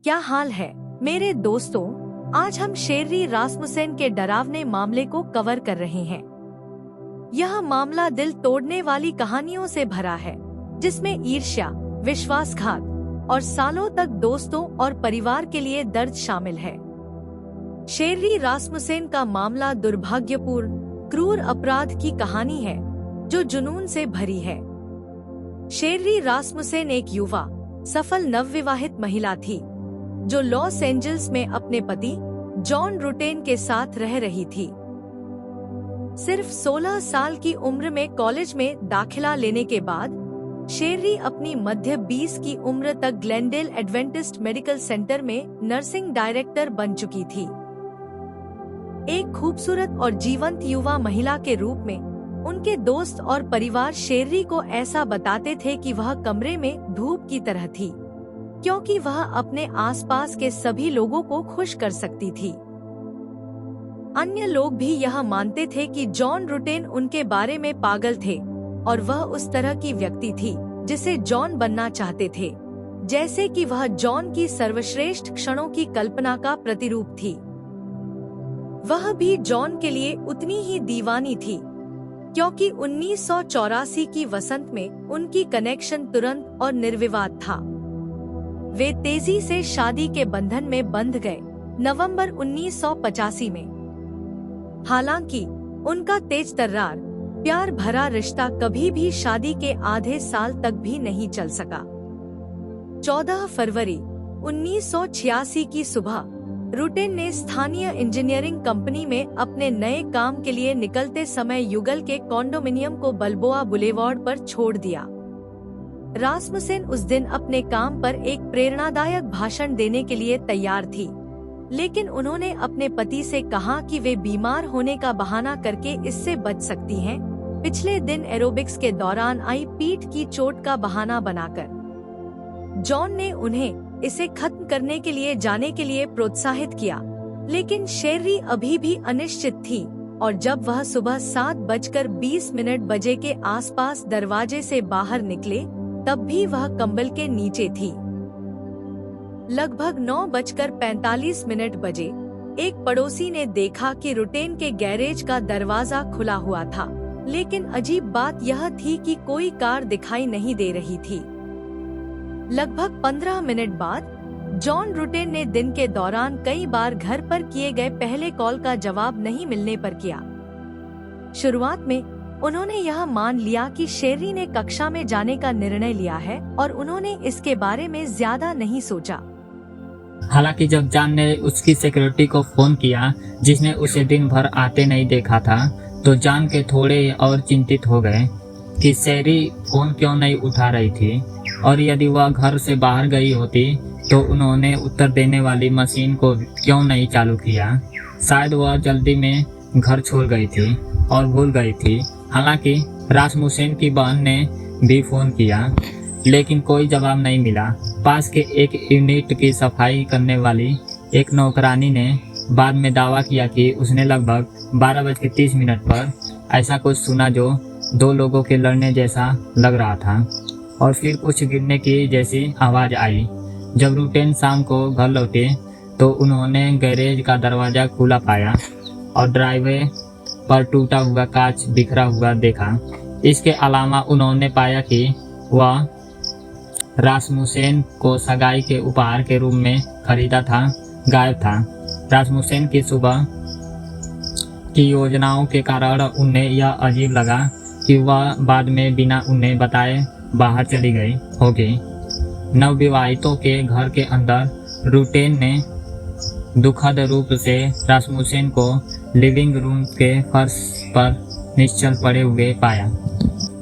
क्या हाल है मेरे दोस्तों। आज हम शेररी रासमुसेन के डरावने मामले को कवर कर रहे हैं। यह मामला दिल तोड़ने वाली कहानियों से भरा है, जिसमें ईर्ष्या, विश्वासघात और सालों तक दोस्तों और परिवार के लिए दर्द शामिल है। शेररी रासमुसेन का मामला दुर्भाग्यपूर्ण, क्रूर अपराध की कहानी है जो जुनून से भरी है। शेररी रासमुसेन एक युवा, सफल नवविवाहित महिला थी जो लॉस एंजल्स में अपने पति जॉन रुटेन के साथ रह रही थी। सिर्फ 16 साल की उम्र में कॉलेज में दाखिला लेने के बाद शेररी अपनी मध्य 20 की उम्र तक ग्लेनडेल एडवेंटिस्ट मेडिकल सेंटर में नर्सिंग डायरेक्टर बन चुकी थी। एक खूबसूरत और जीवंत युवा महिला के रूप में उनके दोस्त और परिवार शेररी को ऐसा बताते थे कि वह कमरे में धूप की तरह थी, क्योंकि वह अपने आसपास के सभी लोगों को खुश कर सकती थी। अन्य लोग भी यह मानते थे कि जॉन रुटेन उनके बारे में पागल थे और वह उस तरह की व्यक्ति थी जिसे जॉन बनना चाहते थे, जैसे कि वह जॉन की सर्वश्रेष्ठ क्षणों की कल्पना का प्रतिरूप थी। वह भी जॉन के लिए उतनी ही दीवानी थी, क्योंकि 1984 की वसंत में उनकी कनेक्शन तुरंत और निर्विवाद था। वे तेजी से शादी के बंधन में बंध गए नवंबर 1985 में। हालांकि उनका तेज तर्रार, प्यार भरा रिश्ता कभी भी शादी के आधे साल तक भी नहीं चल सका। 14 फरवरी 1986 की सुबह रुटेन ने स्थानीय इंजीनियरिंग कंपनी में अपने नए काम के लिए निकलते समय युगल के कॉन्डोमिनियम को बल्बोआ बुलेवार्ड पर छोड़ दिया। रासमुसेन उस दिन अपने काम पर एक प्रेरणादायक भाषण देने के लिए तैयार थी, लेकिन उन्होंने अपने पति से कहा कि वे बीमार होने का बहाना करके इससे बच सकती हैं, पिछले दिन एरोबिक्स के दौरान आई पीठ की चोट का बहाना बनाकर। जॉन ने उन्हें इसे खत्म करने के लिए जाने के लिए प्रोत्साहित किया, लेकिन शेररी अभी भी अनिश्चित थी और जब वह सुबह 7:20 बजे के आसपास दरवाजे से बाहर निकले, तब भी वह कंबल के नीचे थी। लगभग 9:45 बजे एक पड़ोसी ने देखा कि रुटेन के गैरेज का दरवाजा खुला हुआ था, लेकिन अजीब बात यह थी कि कोई कार दिखाई नहीं दे रही थी। लगभग 15 मिनट बाद जॉन रुटेन ने दिन के दौरान कई बार घर पर किए गए पहले कॉल का जवाब नहीं मिलने पर किया। शुरुआत में उन्होंने यह मान लिया कि शेररी ने कक्षा में जाने का निर्णय लिया है और उन्होंने इसके बारे में ज्यादा नहीं सोचा। हालांकि जब जॉन ने उसकी सिक्योरिटी को फोन किया, जिसने उसे दिन भर आते नहीं देखा था, तो जॉन के थोड़े और चिंतित हो गए कि शेररी फोन क्यों नहीं उठा रही थी, और यदि वह घर से बाहर गई होती तो उन्होंने उत्तर देने वाली मशीन को क्यों नहीं चालू किया। शायद वह जल्दी में घर छोड़ गई थी और भूल गई थी। हालांकि रासमुसेन की बहन ने भी फोन किया, लेकिन कोई जवाब नहीं मिला। पास के एक यूनिट की सफाई करने वाली एक नौकरानी ने बाद में दावा किया कि उसने लगभग 12:30 पर ऐसा कुछ सुना जो 2 लोगों के लड़ने जैसा लग रहा था, और फिर कुछ गिरने की जैसी आवाज आई। जब रुटेन शाम को घर लौटे तो उन्होंने गैरेज का दरवाजा खुला पाया और ड्राइववे पर टूटा हुआ कांच बिखरा हुआ देखा। इसके अलावा उन्होंने पाया कि वह रासमुसेन को सगाई के उपहार के रूप में खरीदा था गायब था। रासमुसेन की सुबह की योजनाओं के कारण उन्हें यह अजीब लगा कि वह बाद में बिना उन्हें बताए बाहर चली गई होगी। नवविवाहितों के घर के अंदर रुटेन ने दुखद रूप से रासमुसेन को लिविंग रूम के फर्श पर निश्चल पड़े हुए पाया।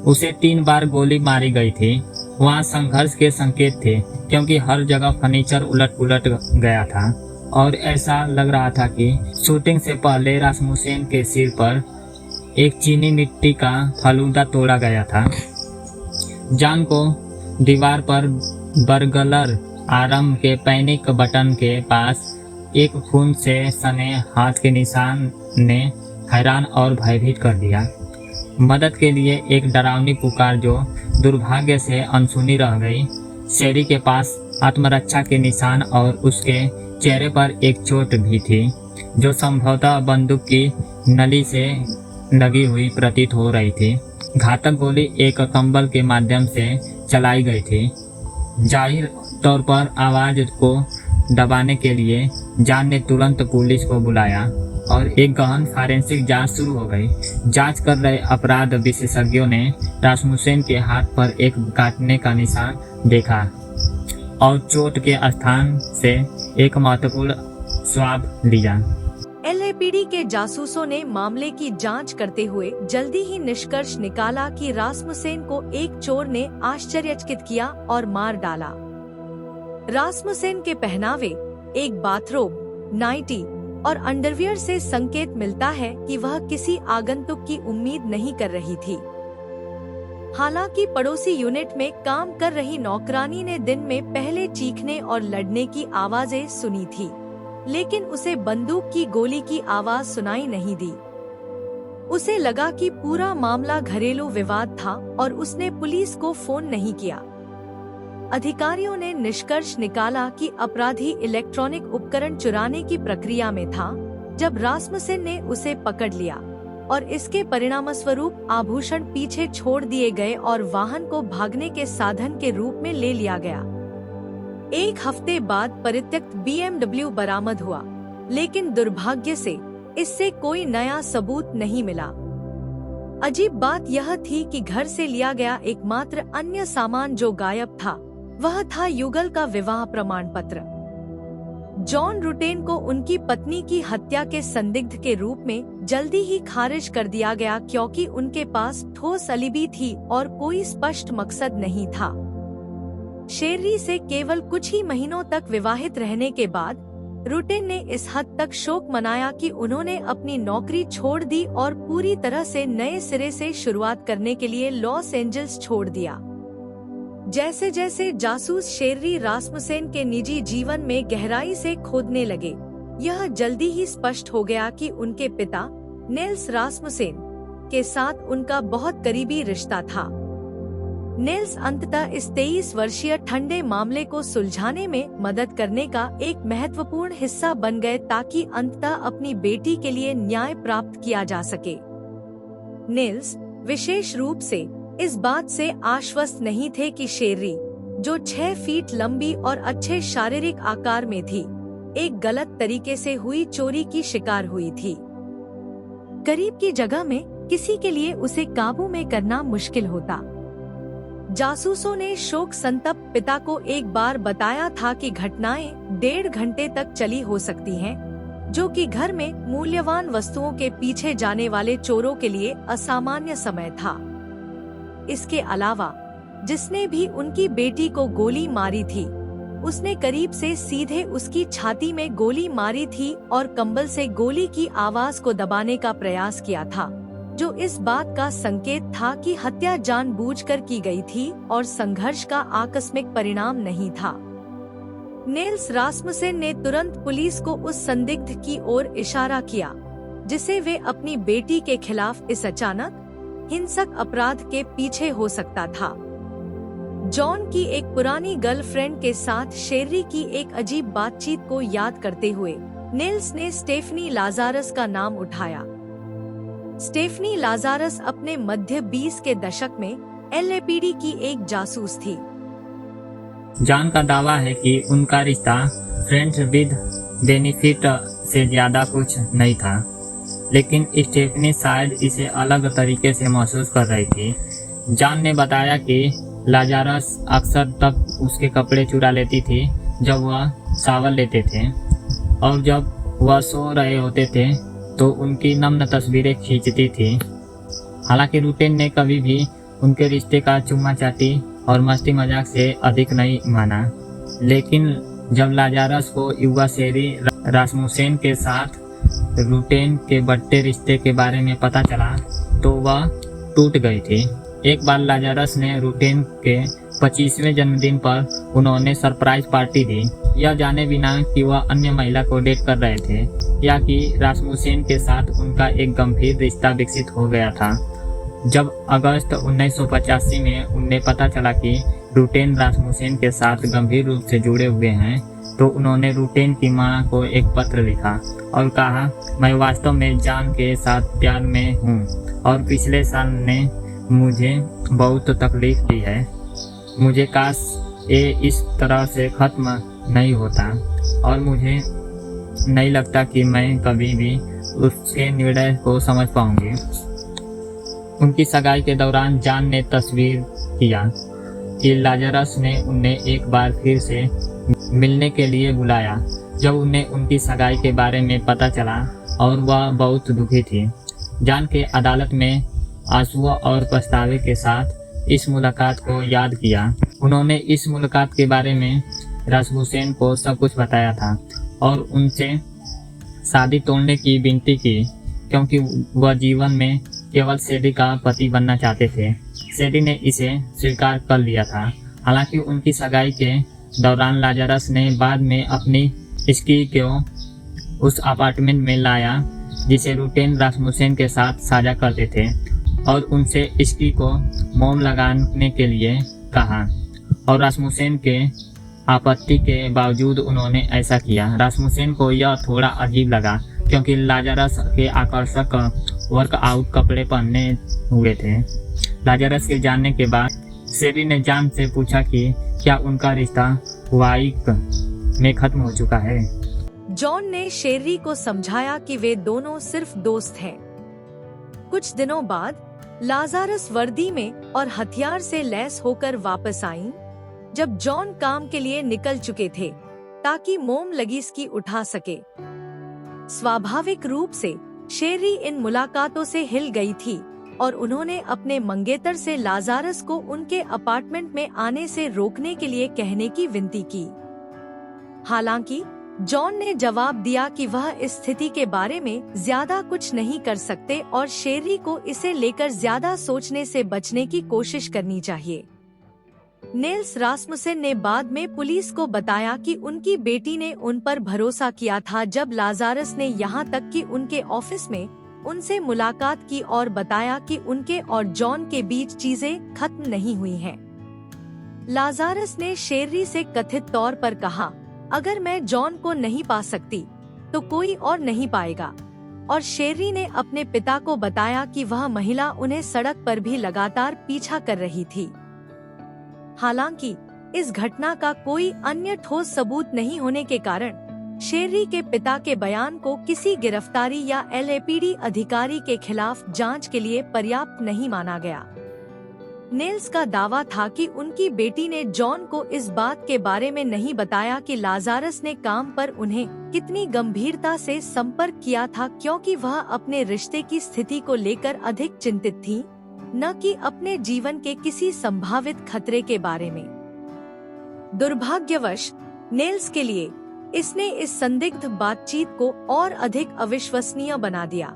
उसे 3 बार गोली मारी गई थी। वहाँ संघर्ष के संकेत थे, क्योंकि हर जगह फर्नीचर उलट-पुलट गया था और ऐसा लग रहा था कि शूटिंग से पहले रासमुसेन के सिर पर एक चीनी मिट्टी का फालूदा तोड़ा गया था। जॉन को दीवार पर बर्गलर आर्म के पैनिक बटन के पास एक खून से सने हाथ के निशान ने हैरान और भयभीत कर दिया। मदद के लिए एक डरावनी पुकार जो दुर्भाग्य से अनसुनी रह गई। शेरी के पास आत्मरक्षा के निशान और उसके चेहरे पर एक चोट भी थी जो संभवतः बंदूक की नली से लगी हुई प्रतीत हो रही थी। घातक गोली एक कंबल के माध्यम से चलाई गई थी। जाहिर तौर पर आवाज को दबाने के लिए जॉन ने तुरंत पुलिस को बुलाया और एक गहन फॉरेंसिक जांच शुरू हो गई। जांच कर रहे अपराध विशेषज्ञों ने रासमुसेन के हाथ पर एक काटने का निशान देखा और चोट के स्थान से एक महत्वपूर्ण स्वाब लिया। एलएपीडी के जासूसों ने मामले की जांच करते हुए जल्दी ही निष्कर्ष निकाला कि रासमुसेन को एक चोर ने आश्चर्यचकित किया और मार डाला। रासमुसेन के पहनावे, एक बाथरोब, नाइटी और अंडरवियर से संकेत मिलता है कि वह किसी आगंतुक की उम्मीद नहीं कर रही थी। हालांकि पड़ोसी यूनिट में काम कर रही नौकरानी ने दिन में पहले चीखने और लड़ने की आवाजें सुनी थी, लेकिन उसे बंदूक की गोली की आवाज सुनाई नहीं दी। उसे लगा कि पूरा मामला घरेलू विवाद था और उसने पुलिस को फोन नहीं किया। अधिकारियों ने निष्कर्ष निकाला कि अपराधी इलेक्ट्रॉनिक उपकरण चुराने की प्रक्रिया में था जब रासमुसेन ने उसे पकड़ लिया और इसके परिणामस्वरूप आभूषण पीछे छोड़ दिए गए और वाहन को भागने के साधन के रूप में ले लिया गया। एक हफ्ते बाद परित्यक्त BMW बरामद हुआ, लेकिन दुर्भाग्य से इससे कोई नया सबूत नहीं मिला। अजीब बात यह थी कि घर से लिया गया एकमात्र अन्य सामान जो गायब था वह था युगल का विवाह प्रमाण पत्र। जॉन रुटेन को उनकी पत्नी की हत्या के संदिग्ध के रूप में जल्दी ही खारिज कर दिया गया क्योंकि उनके पास ठोस अलिबी थी और कोई स्पष्ट मकसद नहीं था। शेररी से केवल कुछ ही महीनों तक विवाहित रहने के बाद रुटेन ने इस हद तक शोक मनाया कि उन्होंने अपनी नौकरी छोड़ दी और पूरी तरह से नए सिरे से शुरुआत करने के लिए लॉस एंजल्स छोड़ दिया। जैसे जैसे जासूस शेररी रासमुसेन के निजी जीवन में गहराई से खोदने लगे, यह जल्दी ही स्पष्ट हो गया कि उनके पिता निल्स रासमुसेन के साथ उनका बहुत करीबी रिश्ता था। निल्स अंततः इस 23 वर्षीय ठंडे मामले को सुलझाने में मदद करने का एक महत्वपूर्ण हिस्सा बन गए ताकि अंततः अपनी बेटी के लिए न्याय प्राप्त किया जा सके। निल्स विशेष रूप से इस बात से आश्वस्त नहीं थे कि शेररी, जो 6 फीट लंबी और अच्छे शारीरिक आकार में थी, एक गलत तरीके से हुई चोरी की शिकार हुई थी। करीब की जगह में किसी के लिए उसे काबू में करना मुश्किल होता। जासूसों ने शोक संतप्त पिता को एक बार बताया था कि घटनाएं 1.5 घंटे तक चली हो सकती हैं, जो कि घर में मूल्यवान वस्तुओं के पीछे जाने वाले चोरों के लिए असामान्य समय था। इसके अलावा जिसने भी उनकी बेटी को गोली मारी थी, उसने करीब से सीधे उसकी छाती में गोली मारी थी और कंबल से गोली की आवाज को दबाने का प्रयास किया था, जो इस बात का संकेत था कि हत्या जानबूझकर की गई थी और संघर्ष का आकस्मिक परिणाम नहीं था। निल्स रासमुसेन ने तुरंत पुलिस को उस संदिग्ध की ओर इशारा किया जिसे वे अपनी बेटी के खिलाफ इस अचानक हिंसक अपराध के पीछे हो सकता था। जॉन की एक पुरानी गर्लफ्रेंड के साथ शेररी की एक अजीब बातचीत को याद करते हुए निल्स ने स्टेफनी लाजारस का नाम उठाया। स्टेफनी लाजारस अपने मध्य 20 के दशक में एलएपीडी की एक जासूस थी। जॉन का दावा है कि उनका रिश्ता फ्रेंड्स विद बेनिफिट से ज्यादा कुछ नहीं था, लेकिन स्टेफनी शायद इसे अलग तरीके से महसूस कर रही थी। जॉन ने बताया कि लाजारस अक्सर तब उसके कपड़े चुरा लेती थी जब वह शावर लेते थे, और जब वह सो रहे होते थे तो उनकी नग्न तस्वीरें खींचती थी। हालांकि रुटेन ने कभी भी उनके रिश्ते का चुम्मा चाटी और मस्ती मजाक से अधिक नहीं माना, लेकिन जब लाजारस को युवा शेररी रासमुसेन के साथ रुटेन के बढ़ते रिश्ते के बारे में पता चला तो वह टूट गई थी। एक बार लाजारस ने रुटेन के 25वें जन्मदिन पर उन्होंने सरप्राइज पार्टी दी, यह जाने बिना कि वह अन्य महिला को डेट कर रहे थे या कि रासमुसेन के साथ उनका एक गंभीर रिश्ता विकसित हो गया था। जब अगस्त 1985 में उन्हें पता चला कि रूटेन रासमुसेन के साथ गंभीर रूप से जुड़े हुए हैं, तो उन्होंने रूटेन की मां को एक पत्र लिखा और कहा, मैं वास्तव में जान के साथ प्यार में हूँ और पिछले साल ने मुझे बहुत तकलीफ दी है। मुझे काश ये इस तरह से खत्म नहीं होता और मुझे नहीं लगता कि मैं कभी भी उसके निर्णय को समझ पाऊंगी। उनकी सगाई के दौरान जॉन ने तस्वीर किया कि लाजरस ने उन्हें एक बार फिर से मिलने के लिए बुलाया जब उन्हें उनकी सगाई के बारे में पता चला और वह बहुत दुखी थी। जॉन के अदालत में आंसुओं और पछतावे के साथ इस मुलाकात को याद किया। उन्होंने इस मुलाकात के बारे में रासमुसेन को सब कुछ बताया था और उनसे शादी तोड़ने की विनती की, क्योंकि वह जीवन में केवल शेरी का पति बनना चाहते थे। शेरी ने इसे स्वीकार कर लिया था। हालांकि उनकी सगाई के दौरान लाजरस ने बाद में अपनी स्की को उस अपार्टमेंट में लाया जिसे रूटेन रासमुसेन के साथ साझा करते थे और उनसे स्की को मोम लगाने के लिए कहा और रासमुसेन के आपत्ति के बावजूद उन्होंने ऐसा किया। रासमुसेन को यह थोड़ा अजीब लगा क्योंकि लाजरस के आकर्षक वर्कआउट कपड़े पहने हुए थे। लाजरस के जानने के बाद शेरी ने जॉन से पूछा कि क्या उनका रिश्ता वाइक में खत्म हो चुका है। जॉन ने शेरी को समझाया कि वे दोनों सिर्फ दोस्त हैं। कुछ दिनों बाद लाजारस वर्दी में और हथियार से लैस होकर वापस आई जब जॉन काम के लिए निकल चुके थे ताकि मोम लगीस्की उठा सके। स्वाभाविक रूप से शेरी इन मुलाकातों से हिल गई थी और उन्होंने अपने मंगेतर से लाजारस को उनके अपार्टमेंट में आने से रोकने के लिए कहने की विनती की। हालांकि जॉन ने जवाब दिया कि वह इस स्थिति के बारे में ज्यादा कुछ नहीं कर सकते और शेरी को इसे लेकर ज्यादा सोचने से बचने की कोशिश करनी चाहिए। नेल्स रासमुसेन ने बाद में पुलिस को बताया कि उनकी बेटी ने उन पर भरोसा किया था जब लाजारस ने यहाँ तक कि उनके ऑफिस में उनसे मुलाकात की और बताया कि उनके और जॉन के बीच चीजें खत्म नहीं हुई हैं। लाजारस ने शेरी से कथित तौर पर कहा, अगर मैं जॉन को नहीं पा सकती तो कोई और नहीं पाएगा, और शेरी ने अपने पिता को बताया कि वह महिला उन्हें सड़क पर भी लगातार पीछा कर रही थी। हालांकि इस घटना का कोई अन्य ठोस सबूत नहीं होने के कारण शेरी के पिता के बयान को किसी गिरफ्तारी या एलएपीडी अधिकारी के खिलाफ जांच के लिए पर्याप्त नहीं माना गया। नेल्स का दावा था कि उनकी बेटी ने जॉन को इस बात के बारे में नहीं बताया कि लाजारस ने काम पर उन्हें कितनी गंभीरता से संपर्क किया था, क्योंकि वह अपने रिश्ते की स्थिति को लेकर अधिक चिंतित थी, न कि अपने जीवन के किसी संभावित खतरे के बारे में। दुर्भाग्यवश नेल्स के लिए इसने इस संदिग्ध बातचीत को और अधिक अविश्वसनीय बना दिया।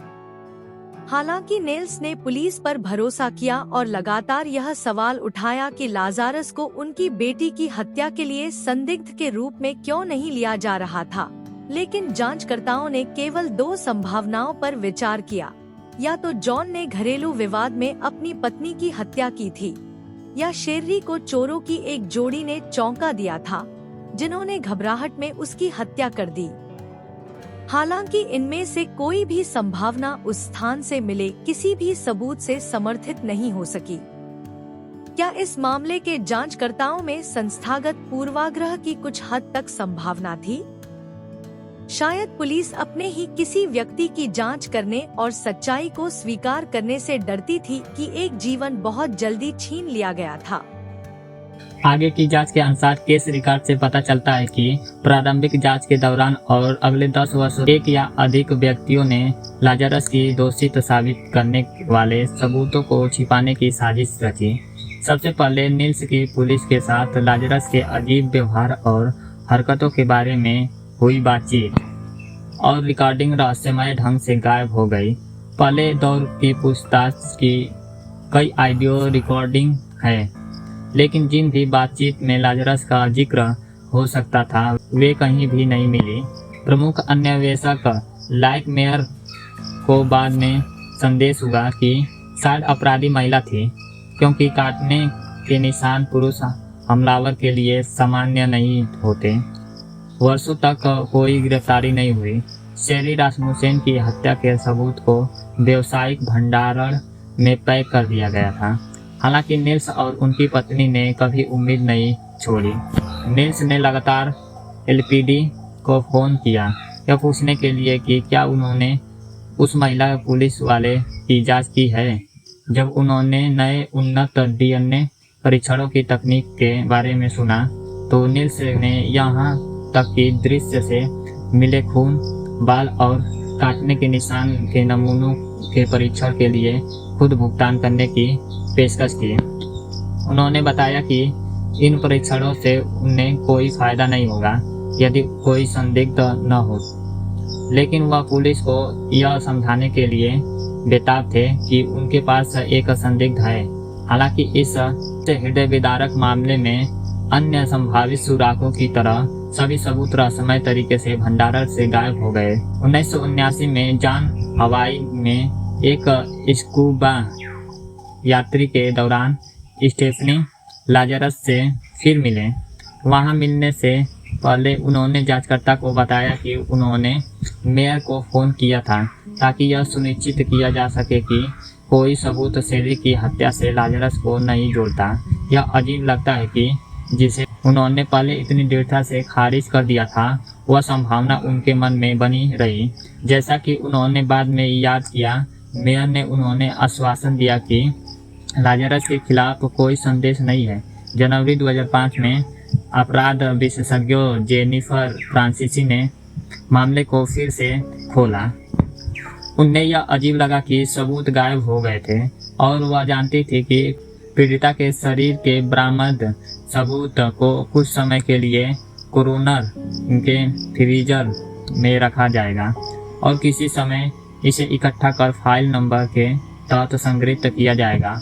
हालांकि नेल्स ने पुलिस पर भरोसा किया और लगातार यह सवाल उठाया कि लाजारस को उनकी बेटी की हत्या के लिए संदिग्ध के रूप में क्यों नहीं लिया जा रहा था, लेकिन जांचकर्ताओं ने केवल 2 संभावनाओं पर विचार किया। या तो जॉन ने घरेलू विवाद में अपनी पत्नी की हत्या की थी, या शेरी को चोरों की एक जोड़ी ने चौंका दिया था जिन्होंने घबराहट में उसकी हत्या कर दी। हालांकि इनमें से कोई भी संभावना उस स्थान से मिले किसी भी सबूत से समर्थित नहीं हो सकी। क्या इस मामले के जांचकर्ताओं में संस्थागत पूर्वाग्रह की कुछ हद तक संभावना थी? शायद पुलिस अपने ही किसी व्यक्ति की जांच करने और सच्चाई को स्वीकार करने से डरती थी कि एक जीवन बहुत जल्दी छीन लिया गया था। आगे की जांच के अनुसार केस रिकॉर्ड से पता चलता है कि प्रारंभिक जांच के दौरान और अगले 10 वर्षों एक या अधिक व्यक्तियों ने लाजरस की दोषित साबित करने वाले सबूतों को छिपाने की साजिश रची। सबसे पहले नील्स की पुलिस के साथ लाजरस के अजीब व्यवहार और हरकतों के बारे में हुई बातचीत और रिकॉर्डिंग रहस्यमय ढंग से गायब हो गई। पहले दौर की पूछताछ की कई ऑडियो रिकॉर्डिंग है, लेकिन जिन भी बातचीत में लाजरस का जिक्र हो सकता था वे कहीं भी नहीं मिली। प्रमुख अन्वेषक लाइक मेयर को बाद में संदेश हुआ कि शायद अपराधी महिला थी, क्योंकि काटने के निशान पुरुष हमलावर के लिए सामान्य नहीं होते। वर्षों तक कोई गिरफ्तारी नहीं हुई। शेरी रासमुसेन की हत्या के सबूत को व्यावसायिक भंडारण में पैक कर दिया गया था। हालांकि निल्स और उनकी पत्नी ने कभी उम्मीद नहीं छोड़ी। निल्स ने लगातार एलएपीडी को फोन किया, यह पूछने के लिए कि क्या उन्होंने उस महिला पुलिस वाले की जांच की है। जब उन्होंने नए उन्नत डीएनए परीक्षणों की तकनीक के बारे में सुना तो निल्स ने यहाँ तक कि दृश्य से मिले खून, बाल और काटने के निशान के नमूनों के परीक्षण के लिए खुद भुगतान करने की पेशकश की। उन्होंने बताया कि इन परीक्षणों से उन्हें कोई फायदा नहीं होगा यदि कोई संदिग्ध न हो, लेकिन वह पुलिस को यह समझाने के लिए बेताब थे कि उनके पास एक संदिग्ध है। हालांकि इस हृदय विदारक मामले में अन्य संभावित सुरागों की तरह सभी सबूत रहस्यमय तरीके से भंडारण से गायब हो गए। 1979 में जॉन हवाई में एक स्कूबा यात्री के दौरान स्टेफनी लाजरस से फिर मिले। वहां मिलने से पहले उन्होंने जांचकर्ता को बताया कि उन्होंने मेयर को फोन किया था ताकि यह सुनिश्चित किया जा सके कि कोई सबूत शेरी की हत्या से लाजरस को नहीं जोड़ता। यह अजीब लगता है कि जिसे उन्होंने पहले इतनी दृढ़ता से खारिज कर दिया था, वह संभावना उनके मन में बनी रही। जैसा कि उन्होंने बाद में याद किया, मेयर ने उन्होंने आश्वासन दिया कि लाजरस के खिलाफ कोई संदेश नहीं है। जनवरी 2005 में अपराध विशेषज्ञ जेनिफर फ्रांसीसी ने मामले को फिर से खोला। उन्हें यह अजीब लगा कि सबूत गायब हो गए थे और वह जानती थी कि पीड़िता के शरीर के बरामद सबूत को कुछ समय के लिए कोरोनर के फ्रीजर में रखा जाएगा और किसी समय इसे इकट्ठा कर फाइल नंबर के तहत संग्रहित किया जाएगा।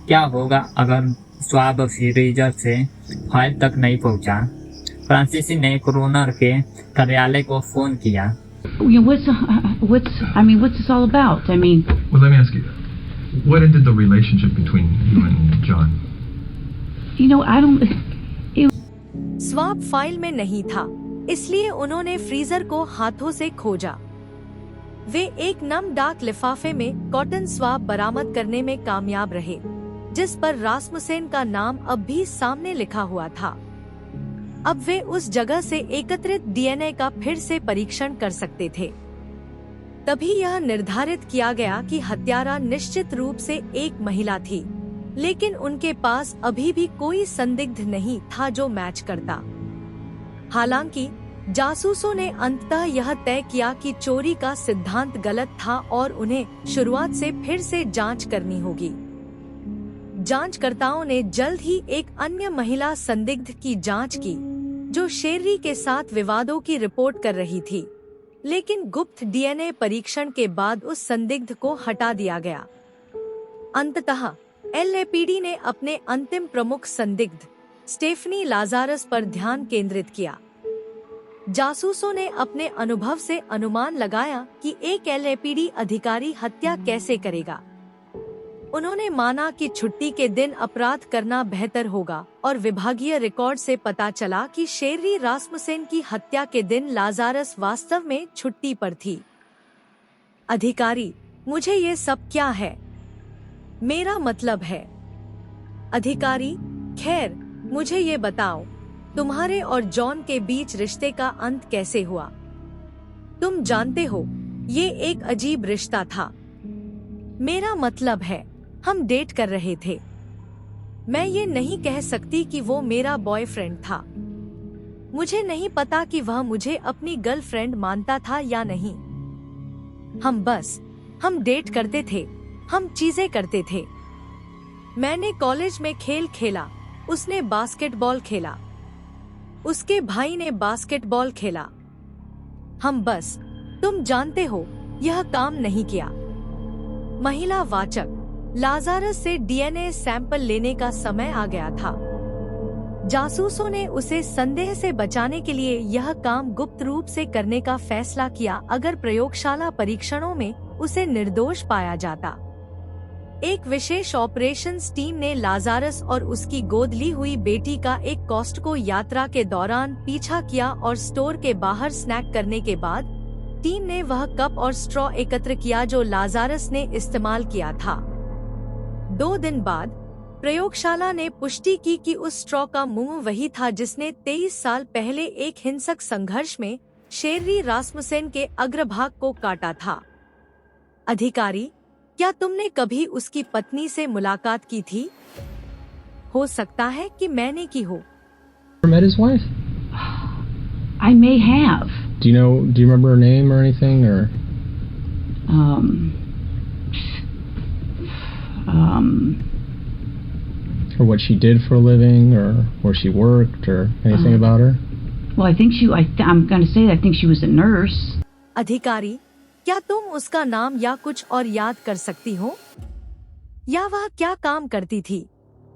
क्या होगा अगर स्वाब फ्रीजर से फाइल तक नहीं पहुंचा? फ्रांसीसी ने कोरोनर के कार्यालय को फोन किया। What's this all about? Well, let me ask you, what ended the relationship between you and John? I don't. Swab file में नहीं था, इसलिए उन्होंने फ्रीजर को हाथों से खोजा। वे एक नम डाक लिफाफे में कॉटन स्वाब बरामद करने में कामयाब रहे, जिस पर रासमुसेन का नाम अब भी सामने लिखा हुआ था। अब वे उस जगह से एकत्रित डीएनए का फिर से परीक्षण कर सकते थे। तभी यह निर्धारित किया गया कि हत्यारा निश्चित रूप से एक महिला थी, लेकिन उनके पास अभी भी कोई संदिग्ध नहीं था जो मैच करता। हालांकि जासूसों ने अंततः यह तय किया कि चोरी का सिद्धांत गलत था और उन्हें शुरुआत से फिर से जांच करनी होगी। जांचकर्ताओं ने जल्द ही एक अन्य महिला संदिग्ध की जांच की, जो शेरी के साथ विवादों की रिपोर्ट कर रही थी, लेकिन गुप्त डीएनए परीक्षण के बाद उस संदिग्ध को हटा दिया गया। अंततः एलएपीडी ने अपने अंतिम प्रमुख संदिग्ध स्टेफनी लाजारस पर ध्यान केंद्रित किया। जासूसों ने अपने अनुभव से अनुमान लगाया कि एक एलएपीडी अधिकारी हत्या कैसे करेगा। उन्होंने माना कि छुट्टी के दिन अपराध करना बेहतर होगा और विभागीय रिकॉर्ड से पता चला कि शेरी रासमुसेन की हत्या के दिन लाजारस वास्तव में छुट्टी पर थी। अधिकारी, मुझे ये सब क्या है? मेरा मतलब है। अधिकारी, खैर, मुझे ये बताओ, तुम्हारे और जॉन के बीच रिश्ते का अंत कैसे हुआ? तुम जानते हो, ये एक अजीब रिश्ता था। मेरा मतलब है, हम डेट कर रहे थे। मैं ये नहीं कह सकती कि वो मेरा बॉयफ्रेंड था। मुझे नहीं पता कि वह मुझे अपनी गर्लफ्रेंड मानता था या नहीं। हम डेट करते थे, हम चीजें करते थे। मैंने कॉलेज में खेल खेला, उसने बास्केटबॉल खेला, उसके भाई ने बास्केटबॉल खेला। तुम जानते हो, यह काम नहीं किया। महिला वाचक, लाजारस से डीएनए सैंपल लेने का समय आ गया था। जासूसों ने उसे संदेह से बचाने के लिए यह काम गुप्त रूप से करने का फैसला किया। अगर प्रयोगशाला परीक्षणों में उसे निर्दोष पाया जाता एक विशेष ऑपरेशंस टीम ने लाजारस और उसकी गोद ली हुई बेटी का एक कॉस्टको यात्रा के दौरान पीछा किया और स्टोर के बाहर स्नैक करने के बाद टीम ने वह कप और स्ट्रॉ एकत्र किया जो लाजारस ने इस्तेमाल किया था। 2 दिन बाद प्रयोगशाला ने पुष्टि की कि उस स्ट्रॉ का मुंह वही था जिसने 23 साल पहले एक हिंसक संघर्ष में शेररी रासमुसेन के अग्रभाग को काटा था। अधिकारी, क्या तुमने कभी उसकी पत्नी से मुलाकात की थी? हो सकता है कि मैंने की हो। Met his wife? I may have. Do you remember her name or anything, or? Or what she did for a living, or where she worked, or anything about her? Well, I'm going to say I think she was a nurse. अधिकारी, क्या तुम उसका नाम या कुछ और याद कर सकती हो? या वह क्या काम करती थी,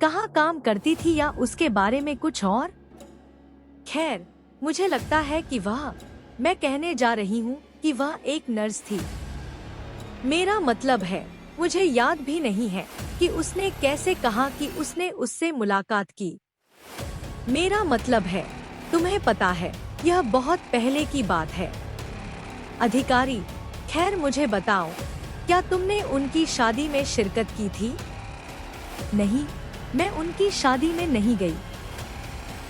कहाँ काम करती थी या उसके बारे में कुछ और? खैर, मुझे लगता है कि मैं कहने जा रही हूँ कि वह एक नर्स थी। मेरा मतलब है, मुझे याद भी नहीं है कि उसने कैसे कहा कि उसने उससे मुलाकात की। मेरा मतलब है, तुम्हें पता है, यह बहुत पहले की बात है। अधिकारी, खैर मुझे बताओ, क्या तुमने उनकी शादी में शिरकत की थी? नहीं, मैं उनकी शादी में नहीं गई।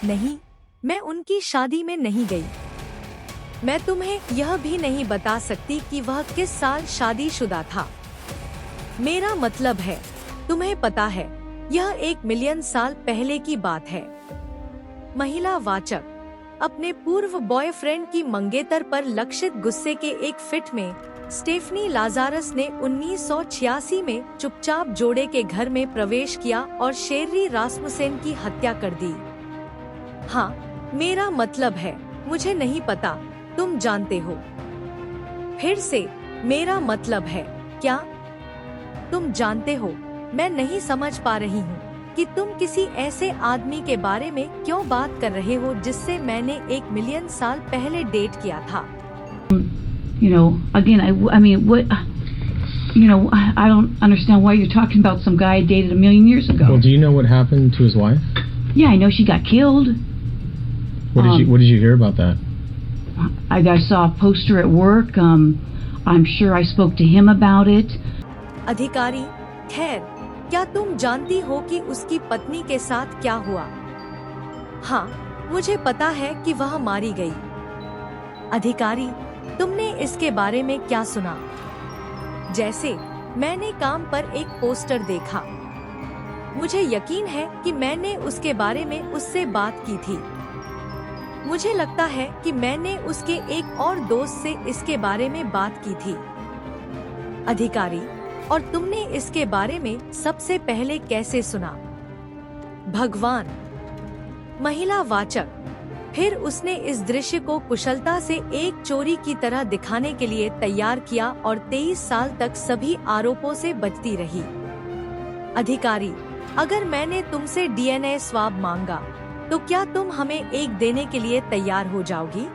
नहीं, मैं उनकी शादी में नहीं गई। मैं तुम्हें यह भी नहीं बता सकती कि वह किस साल शादीशुदा था। मेरा मतलब है, तुम्हें पता है, यह 1 मिलियन साल पहले की बात है। महिला वाचक, अपने पूर्व बॉयफ्रेंड की मंगेतर पर लक्षित गुस्से के एक फिट में स्टेफनी लाजारस ने 1986 में चुपचाप जोड़े के घर में प्रवेश किया और शेररी रासमुसेन की हत्या कर दी। हाँ, मेरा मतलब है, मुझे नहीं पता, तुम जानते हो। फिर से, मेरा मतलब है, क्या तुम जानते हो? मैं नहीं समझ पा रही हूँ कि तुम किसी ऐसे आदमी के बारे में क्यों बात कर रहे हो जिससे मैंने 1 मिलियन साल पहले डेट किया था। Again, I mean, what, I don't understand why you're talking about some guy I dated 1 million years ago. Well, do you know what happened to his wife? Yeah, I know she got killed. What did you hear about that? I saw a poster at work. I'm sure I spoke to him about it. अधिकारी, खैर, क्या तुम जानती हो कि उसकी पत्नी के साथ क्या हुआ? हाँ, मुझे पता है कि वह मारी गई। अधिकारी, तुमने इसके बारे में क्या सुना? जैसे, मैंने काम पर एक पोस्टर देखा। मुझे यकीन है कि मैंने उसके बारे में उससे बात की थी। मुझे लगता है कि मैंने उसके एक और दोस्त से इसके बारे में बात की थी। अधिकारी, और तुमने इसके बारे में सबसे पहले कैसे सुना? भगवान। महिला वाचक, फिर उसने इस दृश्य को कुशलता से एक चोरी की तरह दिखाने के लिए तैयार किया और 23 साल तक सभी आरोपों से बचती रही। अधिकारी, अगर मैंने तुमसे DNA स्वाब मांगा, तो क्या तुम हमें एक देने के लिए तैयार हो जाओगी?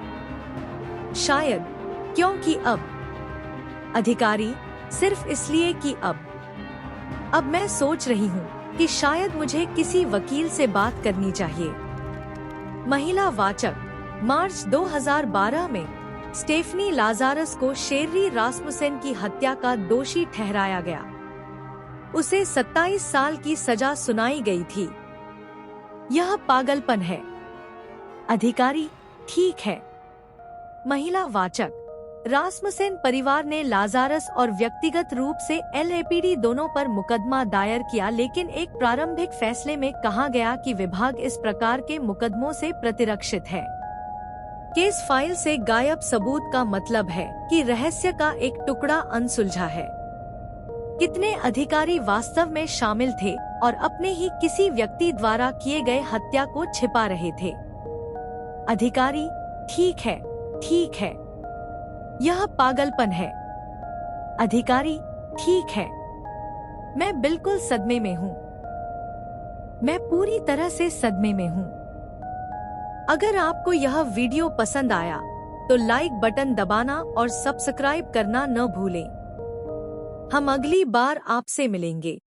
शायद, क्योंकि अब। अधिकारी, सिर्फ इसलिए कि अब मैं सोच रही हूँ कि शायद मुझे किसी वकील से बात करनी चाहिए। महिला वाचक, मार्च 2012 में स्टेफनी लाजारस को शेररी रासमुसेन की हत्या का दोषी ठहराया गया। उसे 27 साल की सजा सुनाई गई थी। यह पागलपन है। अधिकारी, ठीक है। महिला वाचक, रासमुसेन परिवार ने लाजारस और व्यक्तिगत रूप से LAPD दोनों पर मुकदमा दायर किया, लेकिन एक प्रारंभिक फैसले में कहा गया कि विभाग इस प्रकार के मुकदमों से प्रतिरक्षित है। केस फाइल से गायब सबूत का मतलब है कि रहस्य का एक टुकड़ा अनसुलझा है। कितने अधिकारी वास्तव में शामिल थे और अपने ही किसी व्यक्ति द्वारा किए गए हत्या को छिपा रहे थे? अधिकारी, ठीक है, ठीक है। यह पागलपन है। अधिकारी, ठीक है। मैं बिल्कुल सदमे में हूँ। मैं पूरी तरह से सदमे में हूँ। अगर आपको यह वीडियो पसंद आया, तो लाइक बटन दबाना और सब्सक्राइब करना न भूलें। हम अगली बार आपसे मिलेंगे।